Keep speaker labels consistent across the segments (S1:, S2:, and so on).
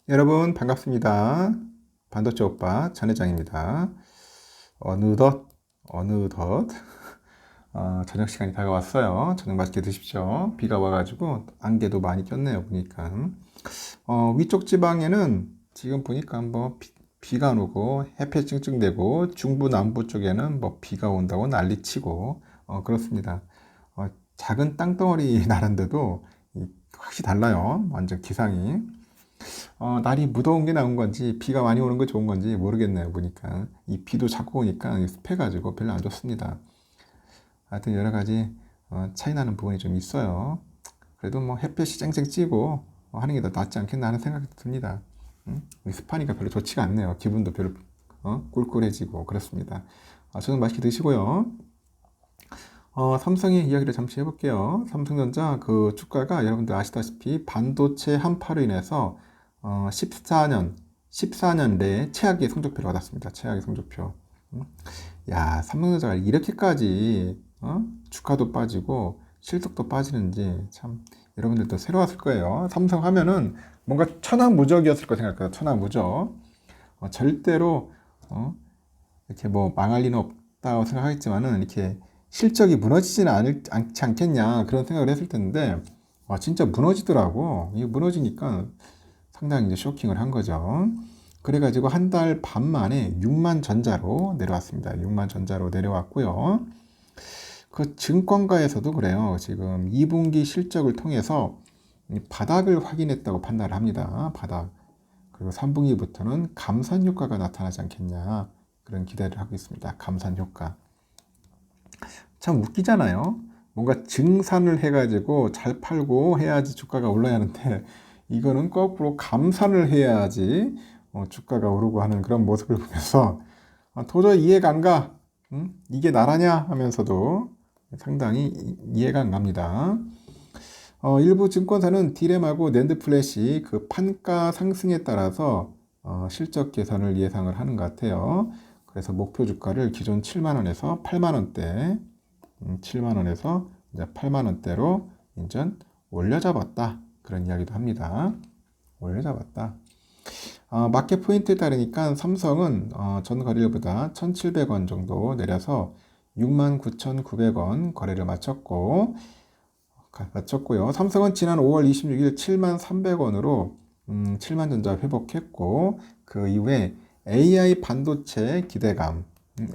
S1: 여러분 반갑습니다. 반도체 오빠 전회장입니다. 어느덧 어느덧 저녁 시간이 다가왔어요. 저녁 맛있게 드십시오. 비가 와가지고 안개도 많이 꼈네요 보니까. 위쪽 지방에는 지금 보니까 뭐 비가 안 오고 햇볕 찡찡대고 중부 남부 쪽에는 뭐 비가 온다고 난리치고 그렇습니다. 작은 땅덩어리 나는데도 확실히 달라요. 완전 기상이. 날이 무더운 게 나은 건지 비가 많이 오는 거 좋은 건지 모르겠네요 보니까. 이 비도 자꾸 오니까 습해가지고 별로 안 좋습니다. 하여튼 여러 가지 차이 나는 부분이 좀 있어요. 그래도 뭐 햇볕이 쨍쨍 찌고 하는 게 더 낫지 않겠나 하는 생각이 듭니다. 습하니까 별로 좋지가 않네요. 기분도 별로 꿀꿀해지고 그렇습니다. 저는 맛있게 드시고요. 삼성의 이야기를 잠시 해볼게요. 삼성전자 그 주가가 여러분들 아시다시피 반도체 한파로 인해서 14년 내에 최악의 성적표를 받았습니다. 최악의 성적표. 야, 삼성전자가 이렇게까지 주가도 빠지고 실적도 빠지는지 참 여러분들도 새로웠을 거예요. 삼성 하면은 뭔가 천하무적이었을 거 생각해요. 천하무적. 절대로 이렇게 뭐 망할 리는 없다고 생각하겠지만은 이렇게 실적이 무너지지는 않지 않겠냐 그런 생각을 했을 텐데 진짜 무너지더라고. 이게 무너지니까 상당히 이제 쇼킹을 한 거죠. 그래가지고 한 달 반 만에 6만 전자로 내려왔습니다. 6만 전자로 내려왔고요. 그 증권가에서도 그래요. 지금 2분기 실적을 통해서 바닥을 확인했다고 판단을 합니다. 바닥. 그리고 3분기부터는 감산 효과가 나타나지 않겠냐 그런 기대를 하고 있습니다. 감산 효과. 참 웃기잖아요. 뭔가 증산을 해가지고 잘 팔고 해야지 주가가 올라야 하는데 이거는 거꾸로 감산을 해야지 주가가 오르고 하는 그런 모습을 보면서 도저히 이해가 안 가. 이게 나라냐 하면서도 상당히 이해가 안 갑니다. 일부 증권사는 디램하고 낸드 플래시 그 판가 상승에 따라서 실적 개선을 예상을 하는 것 같아요. 그래서 목표 주가를 기존 7만 원에서 8만 원대 7만 원에서 이제 8만 원대로 인전 올려잡았다. 그런 이야기도 합니다. 올려잡았다. 마켓 포인트에 따르니까 삼성은 전 거래일보다 1,700원 정도 내려서 69,900원 거래를 마쳤고요. 삼성은 지난 5월 26일 7300원으로 7만전자 회복했고 그 이후에 AI 반도체 기대감,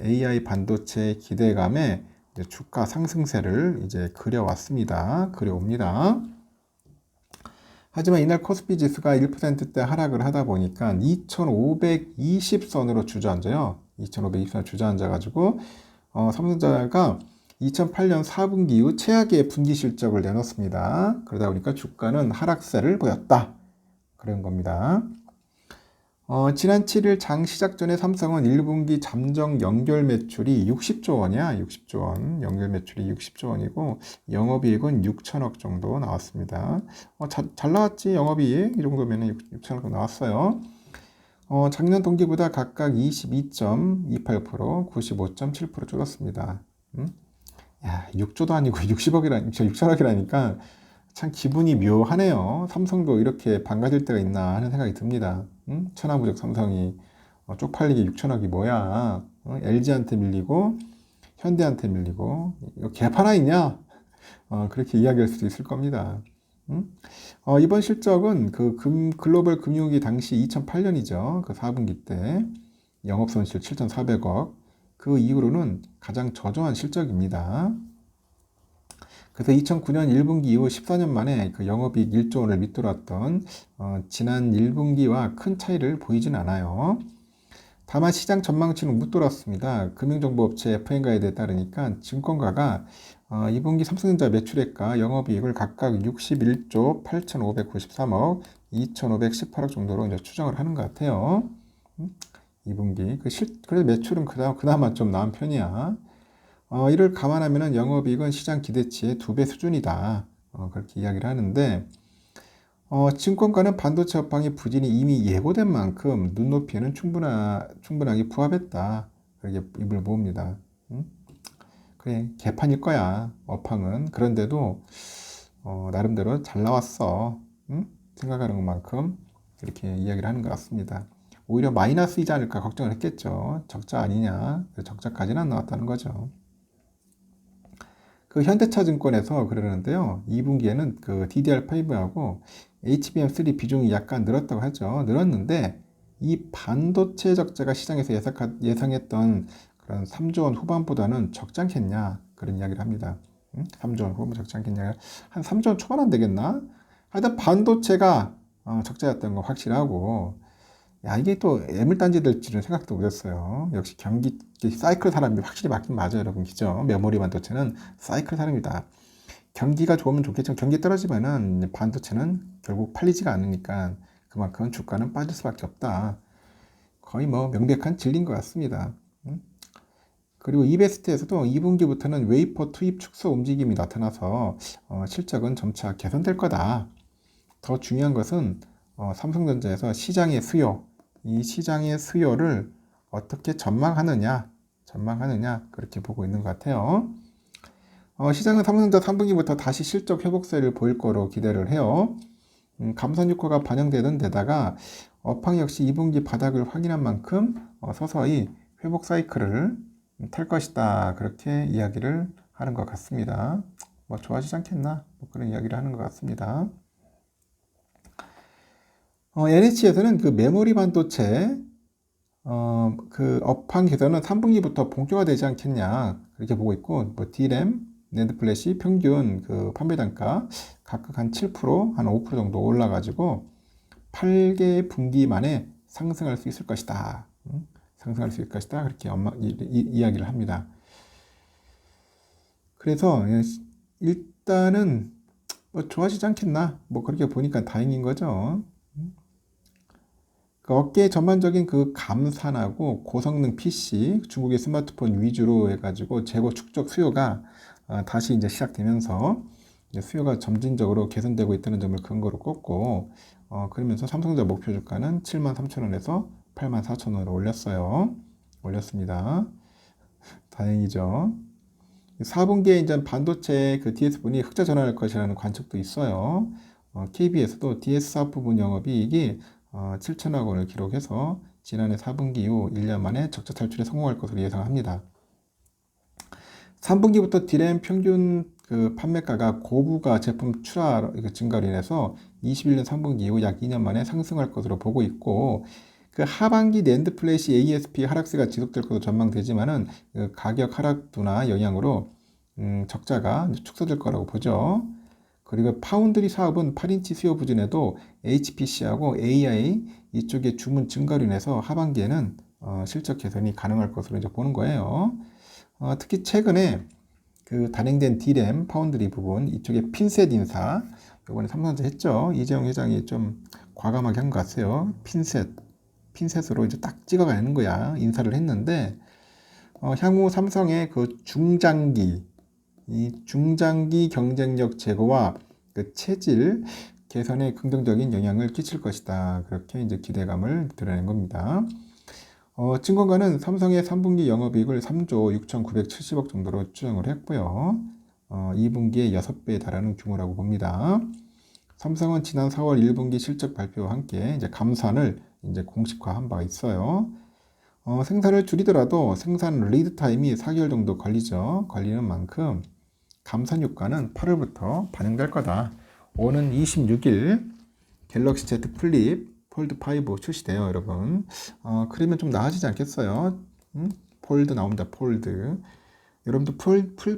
S1: AI 반도체 기대감에 주가 상승세를 이제 그려왔습니다. 그려옵니다. 하지만 이날 코스피 지수가 1%대 하락을 하다 보니까 2520선으로 주저앉아요. 2520선 주저앉아가지고 삼성전자가 2008년 4분기 이후 최악의 분기 실적을 내놓습니다. 그러다 보니까 주가는 하락세를 보였다. 그런 겁니다. 지난 7일 장 시작 전에 삼성은 1분기 잠정 연결 매출이 60조 원이야. 60조 원. 연결 매출이 60조 원이고 영업이익은 6천억 정도 나왔습니다. 잘 나왔지. 영업이익 이 정도면 6천억 나왔어요. 작년 동기보다 각각 22.28%, 95.7% 줄었습니다. 야, 6조도 아니고 6천억이라니까 참 기분이 묘하네요. 삼성도 이렇게 반가질 때가 있나 하는 생각이 듭니다. 천하무적 삼성이 쪽팔리게 6천억이 뭐야? LG한테 밀리고 현대한테 밀리고 이거 갭 하나 있냐? 그렇게 이야기할 수도 있을 겁니다. 이번 실적은 그 글로벌 금융위기 당시 2008년이죠. 그 4분기 때 영업손실 7,400억. 그 이후로는 가장 저조한 실적입니다. 그래서 2009년 1분기 이후 14년 만에 그 영업이익 1조 원을 밑돌았던 지난 1분기와 큰 차이를 보이진 않아요. 다만 시장 전망치는 못 돌았습니다. 금융정보업체 FN가에 따르니까 증권가가 2분기 삼성전자 매출액과 영업이익을 각각 61조 8,593억, 2,518억 정도로 이제 추정을 하는 것 같아요. 2분기. 그래서 매출은 그나마 좀 나은 편이야. 이를 감안하면 영업이익은 시장 기대치의 2배 수준이다. 그렇게 이야기를 하는데, 증권가는 반도체 업황의 부진이 이미 예고된 만큼 눈높이에는 충분하게 부합했다. 그렇게 입을 모읍니다. 그래, 개판일 거야, 업황은. 그런데도, 나름대로 잘 나왔어. 생각하는 것만큼. 이렇게 이야기를 하는 것 같습니다. 오히려 마이너스이지 않을까 걱정을 했겠죠. 적자 아니냐. 적자까지는 안 나왔다는 거죠. 그 현대차증권에서 그러는데요. 2분기에는 그 DDR5하고 HBM3 비중이 약간 늘었다고 하죠. 늘었는데 이 반도체 적자가 시장에서 예상했던 그런 3조 원 후반보다는 적지 않겠냐 그런 이야기를 합니다. 3조 원 후반 적지 않겠냐. 한 3조 원 초반 안 되겠나? 하여튼 반도체가 적자였던 거 확실하고 야, 이게 또 애물단지 될지는 생각도 못했어요. 역시 경기 사이클 사람이 확실히 맞긴 맞아요, 여러분. 그죠? 메모리 반도체는 사이클 사람이다. 경기가 좋으면 좋겠지만 경기 떨어지면은 반도체는 결국 팔리지가 않으니까 그만큼 주가는 빠질 수밖에 없다. 거의 뭐 명백한 진리인 것 같습니다. 그리고 이베스트에서도 2분기부터는 웨이퍼 투입 축소 움직임이 나타나서 실적은 점차 개선될 거다. 더 중요한 것은 삼성전자에서 시장의 수요, 이 시장의 수요를 어떻게 전망하느냐 그렇게 보고 있는 것 같아요. 시장은 삼성전자 3분기부터 다시 실적 회복세를 보일 거로 기대를 해요. 감산 효과가 반영되는 데다가 업황 역시 2분기 바닥을 확인한 만큼 서서히 회복 사이클을 탈 것이다 그렇게 이야기를 하는 것 같습니다. 뭐 좋아지지 않겠나 뭐 그런 이야기를 하는 것 같습니다. NH에서는 그 메모리 반도체 그 업황 개선은 3분기부터 본격화되지 않겠냐 그렇게 보고 있고 뭐 D램, 낸드 플래시 평균 그 판매 단가 각각 한 7%, 한 5% 정도 올라가지고 8개 분기 만에 상승할 수 있을 것이다. 상승할 수 있을 것이다. 그렇게 이야기를 합니다. 그래서 일단은 뭐 좋아지지 않겠나 뭐 그렇게 보니까 다행인 거죠. 그 업계의 전반적인 그 감산하고 고성능 PC, 중국의 스마트폰 위주로 해가지고 재고 축적 수요가 다시 이제 시작되면서 이제 수요가 점진적으로 개선되고 있다는 점을 근거로 꼽고 그러면서 삼성전자 목표 주가는 73,000원에서 84,000원으로 올렸습니다. 다행이죠. 4분기에 이제 반도체 그 DS분이 흑자 전환할 것이라는 관측도 있어요. KB에서도 DS4 부분 영업이익이 7천억 원을 기록해서 지난해 4분기 이후 1년 만에 적자 탈출에 성공할 것으로 예상합니다. 3분기부터 D램 평균 그 판매가가 고부가 제품 출하 증가로 인해서 21년 3분기 이후 약 2년 만에 상승할 것으로 보고 있고 그 하반기 낸드 플래시 ASP 하락세가 지속될 것으로 전망되지만은 그 가격 하락도나 영향으로 적자가 축소될 거라고 보죠. 그리고 파운드리 사업은 8인치 수요 부진에도 HPC하고 AI 이쪽의 주문 증가로 인해서 하반기에는 실적 개선이 가능할 것으로 이제 보는 거예요. 특히 최근에 그 단행된 D램 파운드리 부분 이쪽에 핀셋 인사 이번에 삼성전자 했죠. 이재용 회장이 좀 과감하게 한 것 같아요. 핀셋으로 이제 딱 찍어가는 거야. 인사를 했는데 향후 삼성의 그 중장기 경쟁력 제고와 그 체질 개선에 긍정적인 영향을 끼칠 것이다. 그렇게 이제 기대감을 드러낸 겁니다. 증권가는 삼성의 3분기 영업이익을 3조 6,970억 정도로 추정을 했고요. 2분기에 6배에 달하는 규모라고 봅니다. 삼성은 지난 4월 1분기 실적 발표와 함께 이제 감산을 이제 공식화한 바가 있어요. 생산을 줄이더라도 생산 리드 타임이 4개월 정도 걸리는 만큼 감산 효과는 8월부터 반영될 거다. 오는 26일 갤럭시 Z 플립 폴드 5 출시돼요, 여러분. 그러면 좀 나아지지 않겠어요? 폴드 나옵니다, 폴드. 여러분도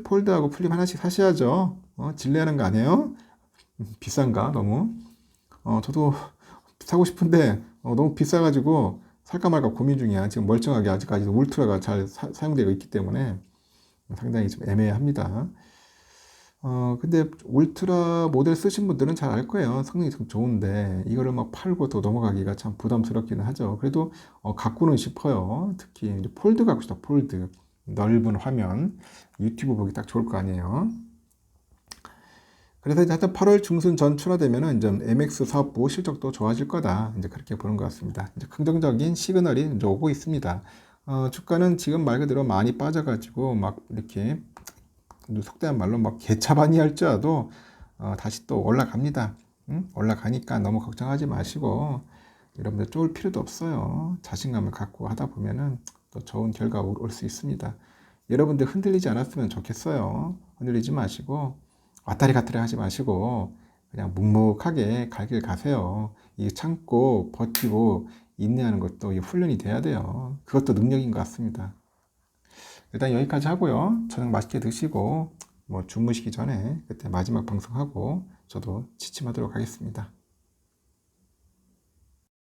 S1: 폴드하고 플립 하나씩 사셔야죠. 질레하는 거 아니에요? 비싼가, 너무? 저도 사고 싶은데 너무 비싸가지고 살까 말까 고민 중이야. 지금 멀쩡하게 아직까지 울트라가 잘 사용되고 있기 때문에 상당히 좀 애매합니다. 근데 울트라 모델 쓰신 분들은 잘 알 거예요. 성능이 좀 좋은데 이거를 막 팔고 또 넘어가기가 참 부담스럽기는 하죠. 그래도 갖고는 싶어요. 특히 이제 폴드 갖고 싶다. 폴드 넓은 화면 유튜브 보기 딱 좋을 거 아니에요. 그래서 이제 하여튼 8월 중순 전 출하되면은 이제 MX 사업부 실적도 좋아질 거다. 이제 그렇게 보는 것 같습니다. 이제 긍정적인 시그널이 이제 오고 있습니다. 주가는 지금 말 그대로 많이 빠져가지고 막 이렇게 속된 말로 막 개차반이 할지라도 다시 또 올라갑니다. 올라가니까 너무 걱정하지 마시고 여러분들 쫄 필요도 없어요. 자신감을 갖고 하다 보면은 또 좋은 결과 올 수 있습니다. 여러분들 흔들리지 않았으면 좋겠어요. 흔들리지 마시고 왔다리 갔다리 하지 마시고 그냥 묵묵하게 갈 길 가세요. 이 참고 버티고 인내하는 것도 이 훈련이 돼야 돼요. 그것도 능력인 것 같습니다. 일단 여기까지 하고요. 저녁 맛있게 드시고 뭐 주무시기 전에 그때 마지막 방송하고 저도 취침하도록 하겠습니다.